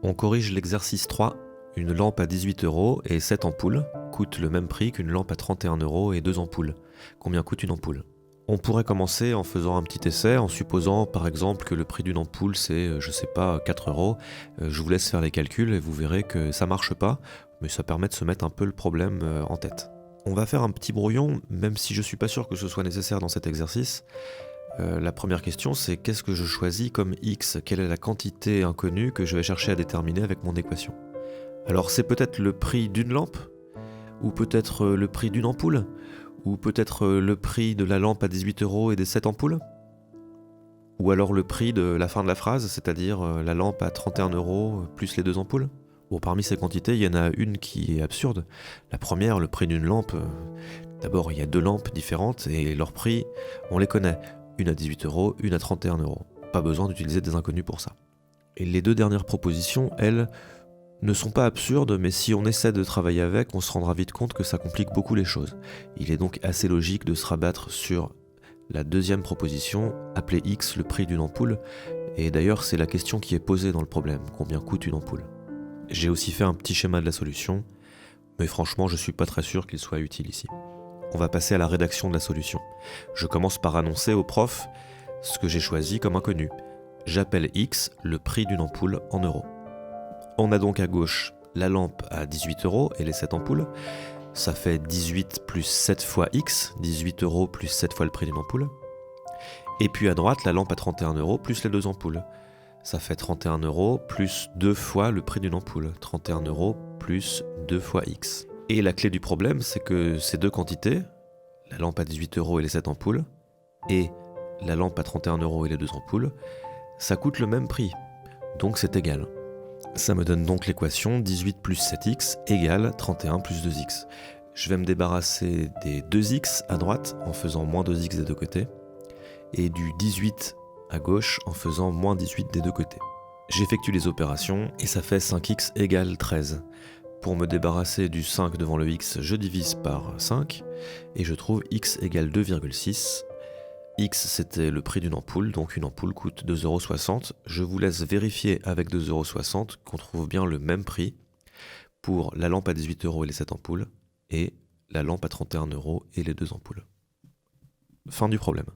On corrige l'exercice 3. Une lampe à 18 € et 7 ampoules coûte le même prix qu'une lampe à 31 € et 2 ampoules. Combien coûte une ampoule ? On pourrait commencer en faisant un petit essai, en supposant par exemple que le prix d'une ampoule c'est, 4 €. Je vous laisse faire les calculs et vous verrez que ça marche pas, mais ça permet de se mettre un peu le problème en tête. On va faire un petit brouillon, même si je suis pas sûr que ce soit nécessaire dans cet exercice. La première question c'est qu'est-ce que je choisis comme x ? Quelle est la quantité inconnue que je vais chercher à déterminer avec mon équation ? Alors c'est peut-être le prix d'une lampe, ou peut-être le prix d'une ampoule, ou peut-être le prix de la lampe à 18 € et des 7 ampoules, ou alors le prix de la fin de la phrase, c'est-à-dire la lampe à 31 € plus les 2 ampoules. Bon, parmi ces quantités, il y en a une qui est absurde. La première, le prix d'une lampe. D'abord, il y a 2 lampes différentes et leurs prix, on les connaît. Une à 18 €, une à 31 €. Pas besoin d'utiliser des inconnus pour ça. Et les 2 dernières propositions, elles, ne sont pas absurdes, mais si on essaie de travailler avec, on se rendra vite compte que ça complique beaucoup les choses. Il est donc assez logique de se rabattre sur la deuxième proposition, appelée X le prix d'une ampoule, et d'ailleurs c'est la question qui est posée dans le problème, combien coûte une ampoule ? J'ai aussi fait un petit schéma de la solution, mais franchement je suis pas très sûr qu'il soit utile ici. On va passer à la rédaction de la solution. Je commence par annoncer au prof ce que j'ai choisi comme inconnu. J'appelle X le prix d'une ampoule en euros. On a donc à gauche la lampe à 18 € et les 7 ampoules. Ça fait 18 plus 7 fois X, 18 € plus 7 fois le prix d'une ampoule. Et puis à droite, la lampe à 31 € plus les 2 ampoules. Ça fait 31 € plus 2 fois le prix d'une ampoule. 31 € plus 2 fois X. Et la clé du problème, c'est que ces deux quantités, la lampe à 18 € et les 7 ampoules, et la lampe à 31 € et les 2 ampoules, ça coûte le même prix. Donc c'est égal. Ça me donne donc l'équation 18 plus 7x égale 31 plus 2x. Je vais me débarrasser des 2x à droite en faisant moins 2x des deux côtés, et du 18 à gauche en faisant moins 18 des deux côtés. J'effectue les opérations et ça fait 5x égale 13. Pour me débarrasser du 5 devant le x, je divise par 5 et je trouve x égale 2,6. X c'était le prix d'une ampoule, donc une ampoule coûte 2,60 €. Je vous laisse vérifier avec 2,60 € qu'on trouve bien le même prix pour la lampe à 18 € et les 7 ampoules, et la lampe à 31 € et les 2 ampoules. Fin du problème.